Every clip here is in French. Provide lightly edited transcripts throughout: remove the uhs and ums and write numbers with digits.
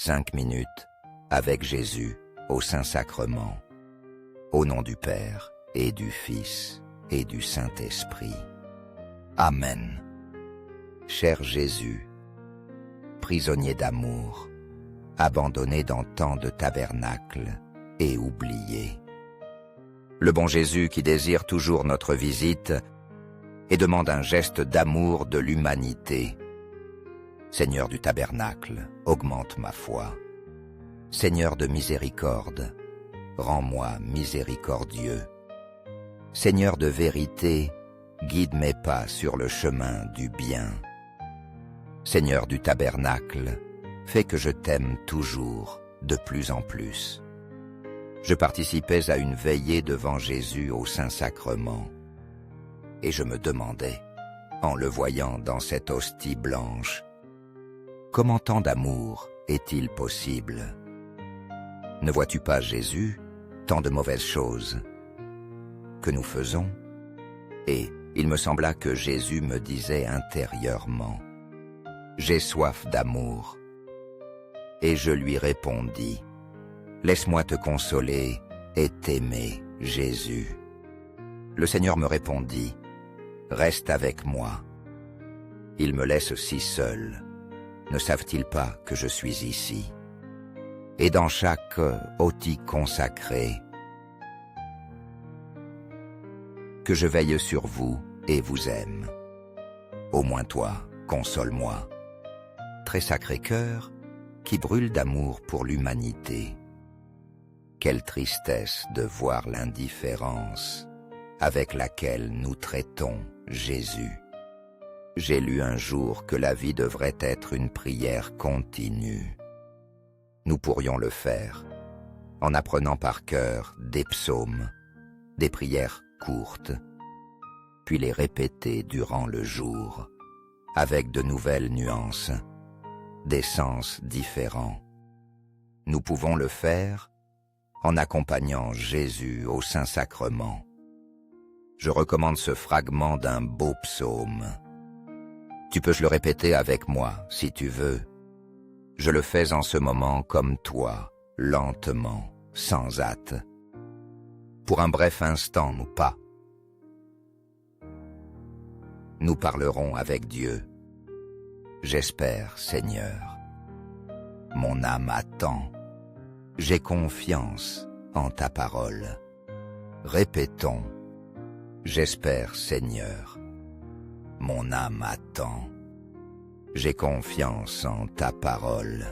5 minutes avec Jésus au Saint-Sacrement. Au nom du Père et du Fils et du Saint-Esprit. Amen. Cher Jésus, prisonnier d'amour, abandonné dans tant de tabernacles et oublié. Le bon Jésus qui désire toujours notre visite et demande un geste d'amour de l'humanité. Seigneur du tabernacle, augmente ma foi. Seigneur de miséricorde, rends-moi miséricordieux. Seigneur de vérité, guide mes pas sur le chemin du bien. Seigneur du tabernacle, fais que je t'aime toujours, de plus en plus. Je participais à une veillée devant Jésus au Saint-Sacrement, et je me demandais, en le voyant dans cette hostie blanche, comment tant d'amour est-il possible? Ne vois-tu pas, Jésus, tant de mauvaises choses que nous faisons? Et il me sembla que Jésus me disait intérieurement, « J'ai soif d'amour. » Et je lui répondis, « Laisse-moi te consoler et t'aimer, Jésus. » Le Seigneur me répondit, « Reste avec moi. » Ils me laissent si seul. Ne savent-ils pas que je suis ici? Et dans chaque hostie consacrée, que je veille sur vous et vous aime. Au moins toi, console-moi. Très sacré cœur, qui brûle d'amour pour l'humanité. Quelle tristesse de voir l'indifférence avec laquelle nous traitons Jésus. J'ai lu un jour que la vie devrait être une prière continue. Nous pourrions le faire en apprenant par cœur des psaumes, des prières courtes, puis les répéter durant le jour, avec de nouvelles nuances, des sens différents. Nous pouvons le faire en accompagnant Jésus au Saint-Sacrement. Je recommande ce fragment d'un beau psaume. Tu peux le répéter avec moi, si tu veux. Je le fais en ce moment comme toi, lentement, sans hâte. Pour un bref instant ou pas. Nous parlerons avec Dieu. J'espère, Seigneur. Mon âme attend. J'ai confiance en ta parole. Répétons. J'espère, Seigneur. Mon âme attend. J'ai confiance en ta parole.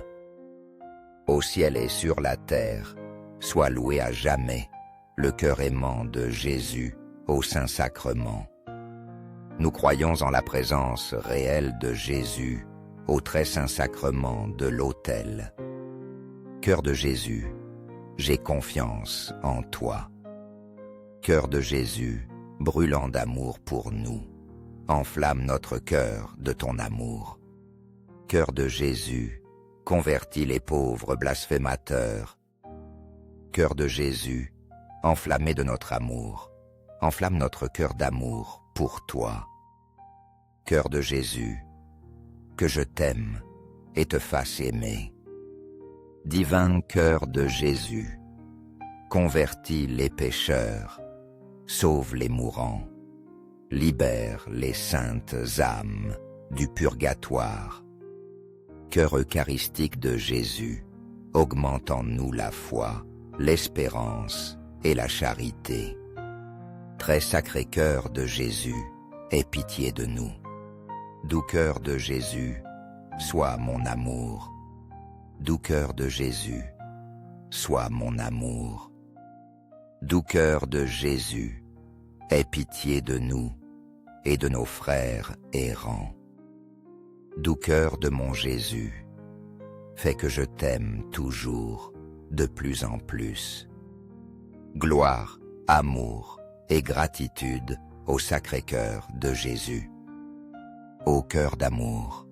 Au ciel et sur la terre, sois loué à jamais le cœur aimant de Jésus au Saint-Sacrement. Nous croyons en la présence réelle de Jésus au très saint sacrement de l'autel. Cœur de Jésus, j'ai confiance en toi. Cœur de Jésus, brûlant d'amour pour nous, enflamme notre cœur de ton amour. Cœur de Jésus, convertis les pauvres blasphémateurs. Cœur de Jésus, enflammé de notre amour, enflamme notre cœur d'amour pour toi. Cœur de Jésus, que je t'aime et te fasse aimer. Divin cœur de Jésus, convertis les pécheurs, sauve les mourants, libère les saintes âmes du purgatoire. Cœur eucharistique de Jésus, augmente en nous la foi, l'espérance et la charité. Très sacré cœur de Jésus, aie pitié de nous. Doux cœur de Jésus, sois mon amour. Doux cœur de Jésus, sois mon amour. Doux cœur de Jésus, aie pitié de nous et de nos frères errants. Doux cœur de mon Jésus, fais que je t'aime toujours, de plus en plus. Gloire, amour et gratitude au Sacré-Cœur de Jésus. Ô cœur d'amour,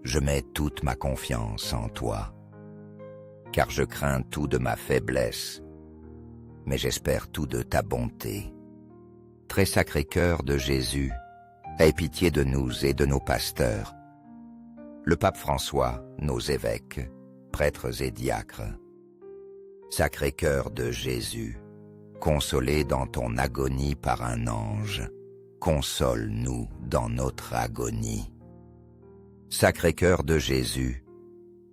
je mets toute ma confiance en toi, car je crains tout de ma faiblesse, mais j'espère tout de ta bonté. Très sacré cœur de Jésus, aie pitié de nous et de nos pasteurs. Le pape François, nos évêques, prêtres et diacres. Sacré-Cœur de Jésus, consolé dans ton agonie par un ange, console-nous dans notre agonie. Sacré-Cœur de Jésus,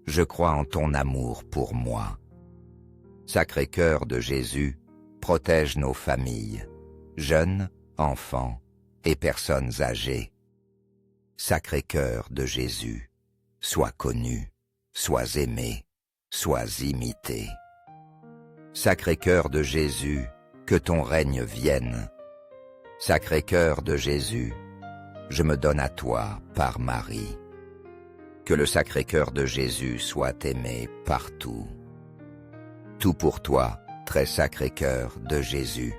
je crois en ton amour pour moi. Sacré-Cœur de Jésus, protège nos familles, jeunes, enfants et personnes âgées. Sacré-Cœur de Jésus, sois connu, sois aimé, sois imité. Sacré-Cœur de Jésus, que ton règne vienne. Sacré-Cœur de Jésus, je me donne à toi par Marie. Que le Sacré-Cœur de Jésus soit aimé partout. Tout pour toi, très Sacré-Cœur de Jésus.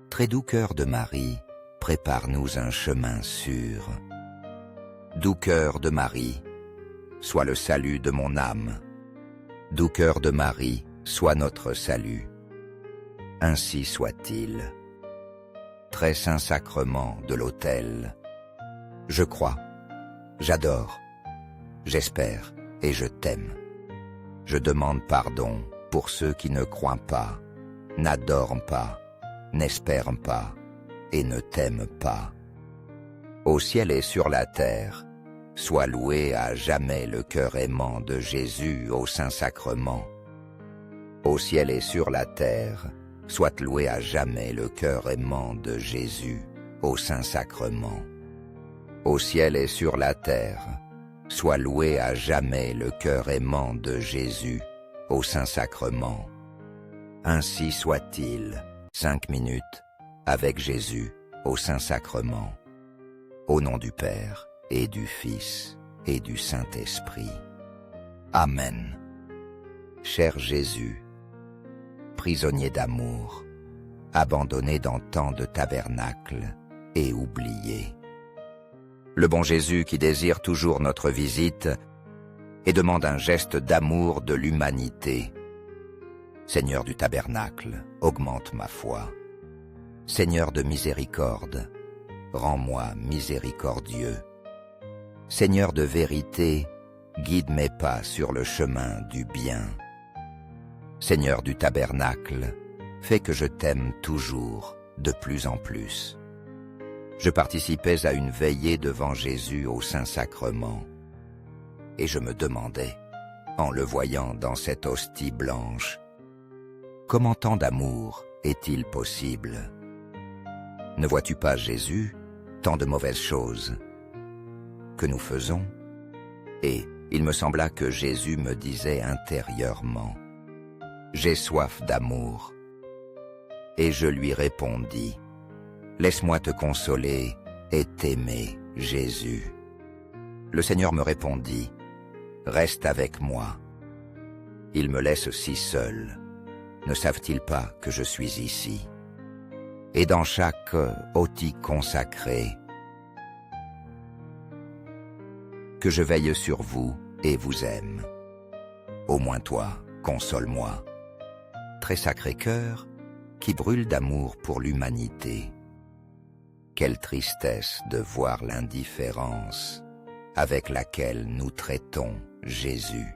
Très doux cœur de Marie, prépare-nous un chemin sûr. Doux cœur de Marie, sois le salut de mon âme. Doux cœur de Marie, sois notre salut. Ainsi soit-il. Très saint sacrement de l'autel, je crois, j'adore, j'espère et je t'aime. Je demande pardon pour ceux qui ne croient pas, n'adorent pas, n'espèrent pas et ne t'aiment pas. Au ciel et sur la terre, sois loué à jamais le cœur aimant de Jésus au Saint-Sacrement. Au ciel et sur la terre, soit loué à jamais le cœur aimant de Jésus au Saint-Sacrement. Au ciel et sur la terre, soit loué à jamais le cœur aimant de Jésus au Saint-Sacrement. Ainsi soit-il. 5 minutes avec Jésus au Saint-Sacrement. Au nom du Père et du Fils et du Saint-Esprit. Amen. Cher Jésus, prisonnier d'amour, abandonné dans tant de tabernacles et oublié. Le bon Jésus qui désire toujours notre visite et demande un geste d'amour de l'humanité. Seigneur du tabernacle, augmente ma foi. Seigneur de miséricorde, rends-moi miséricordieux. Seigneur de vérité, guide mes pas sur le chemin du bien. Seigneur du tabernacle, fais que je t'aime toujours, de plus en plus. Je participais à une veillée devant Jésus au Saint-Sacrement, et je me demandais, en le voyant dans cette hostie blanche, comment tant d'amour est-il possible? Ne vois-tu pas, Jésus, tant de mauvaises choses que nous faisons? Et il me sembla que Jésus me disait intérieurement, « J'ai soif d'amour. » Et je lui répondis, « Laisse-moi te consoler et t'aimer, Jésus. » Le Seigneur me répondit, « Reste avec moi. » Il me laisse si seul. Ne savent-ils pas que je suis ici? Et dans chaque hostie consacrée, que je veille sur vous et vous aime. Au moins toi, console-moi. Très Sacré-Cœur, qui brûle d'amour pour l'humanité. Quelle tristesse de voir l'indifférence avec laquelle nous traitons Jésus.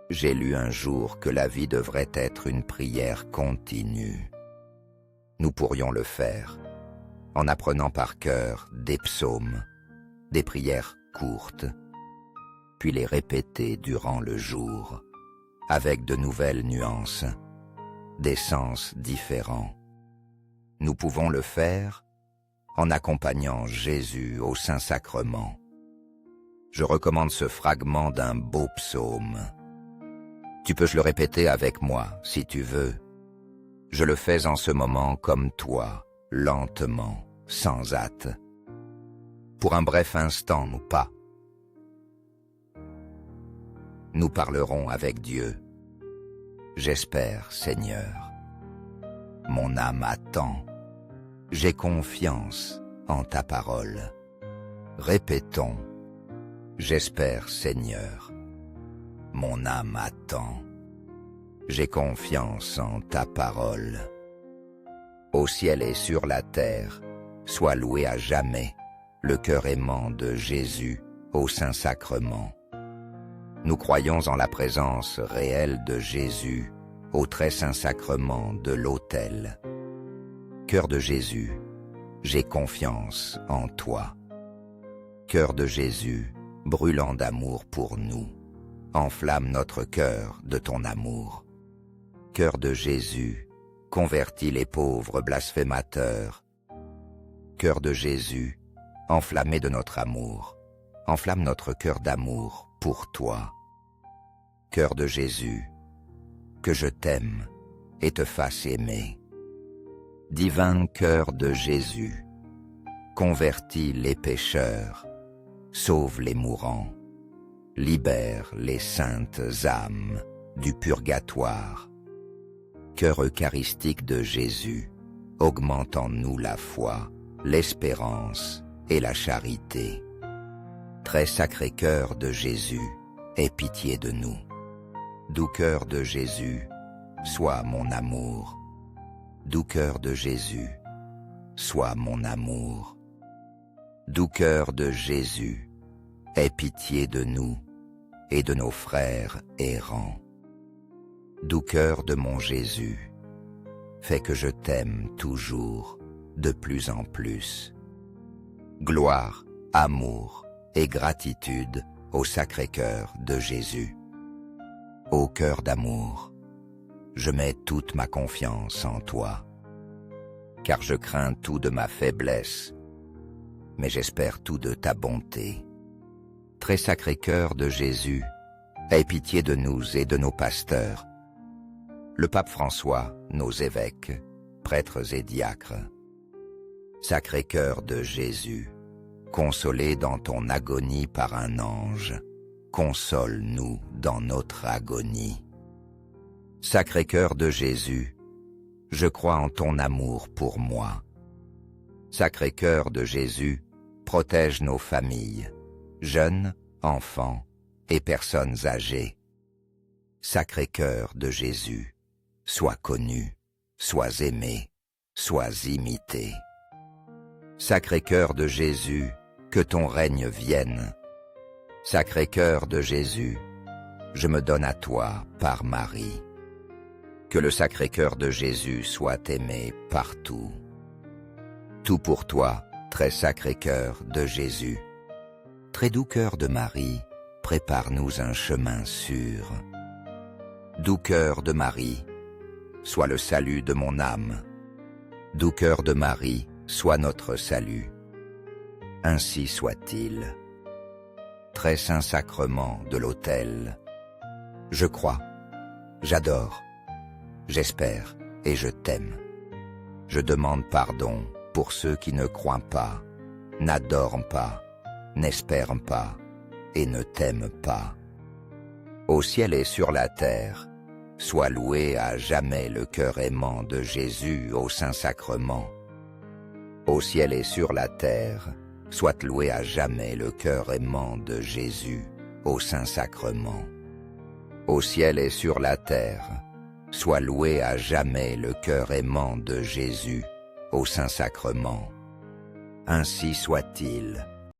J'ai lu un jour que la vie devrait être une prière continue. Nous pourrions le faire en apprenant par cœur des psaumes, des prières courtes, puis les répéter durant le jour, avec de nouvelles nuances, des sens différents. Nous pouvons le faire en accompagnant Jésus au Saint-Sacrement. Je recommande ce fragment d'un beau psaume. Tu peux le répéter avec moi, si tu veux. Je le fais en ce moment comme toi, lentement, sans hâte. Pour un bref instant ou pas. Nous parlerons avec Dieu. J'espère, Seigneur. Mon âme attend. J'ai confiance en ta parole. Répétons. J'espère, Seigneur. Mon âme attend. J'ai confiance en ta parole. Au ciel et sur la terre, sois loué à jamais le cœur aimant de Jésus au Saint-Sacrement. Nous croyons en la présence réelle de Jésus au très saint sacrement de l'autel. Cœur de Jésus, j'ai confiance en toi. Cœur de Jésus, brûlant d'amour pour nous, enflamme notre cœur de ton amour. Cœur de Jésus, convertis les pauvres blasphémateurs. Cœur de Jésus, enflammé de notre amour, enflamme notre cœur d'amour pour toi. Cœur de Jésus, que je t'aime et te fasse aimer. Divin cœur de Jésus, convertis les pécheurs, sauve les mourants, libère les saintes âmes du purgatoire. Cœur eucharistique de Jésus, augmente en nous la foi, l'espérance et la charité. Très sacré cœur de Jésus, aie pitié de nous. Doux cœur de Jésus, sois mon amour. Doux cœur de Jésus, sois mon amour. Doux cœur de Jésus, aie pitié de nous et de nos frères errants. Doux cœur de mon Jésus, fais que je t'aime toujours, de plus en plus. Gloire, amour et gratitude au Sacré-Cœur de Jésus. Ô cœur d'amour, je mets toute ma confiance en toi, car je crains tout de ma faiblesse, mais j'espère tout de ta bonté. Très sacré cœur de Jésus, aie pitié de nous et de nos pasteurs, le pape François, nos évêques, prêtres et diacres. Sacré cœur de Jésus, consolé dans ton agonie par un ange, console-nous dans notre agonie. Sacré cœur de Jésus, je crois en ton amour pour moi. Sacré cœur de Jésus, protège nos familles, jeunes, enfants et personnes âgées. Sacré cœur de Jésus, sois connu, sois aimé, sois imité. Sacré cœur de Jésus, que ton règne vienne. Sacré cœur de Jésus, je me donne à toi par Marie. Que le sacré cœur de Jésus soit aimé partout. Tout pour toi, très sacré cœur de Jésus. Très doux cœur de Marie, prépare-nous un chemin sûr. Doux cœur de Marie, sois le salut de mon âme. Doux cœur de Marie, sois notre salut. Ainsi soit-il. Très saint sacrement de l'autel, je crois, j'adore, j'espère et je t'aime. Je demande pardon pour ceux qui ne croient pas, n'adorent pas, n'espèrent pas et ne t'aiment pas. Au ciel et sur la terre, soit loué à jamais le cœur aimant de Jésus au Saint-Sacrement. Au ciel et sur la terre, soit loué à jamais le cœur aimant de Jésus au Saint-Sacrement. Au ciel et sur la terre, soit loué à jamais le cœur aimant de Jésus au Saint-Sacrement. Ainsi soit-il.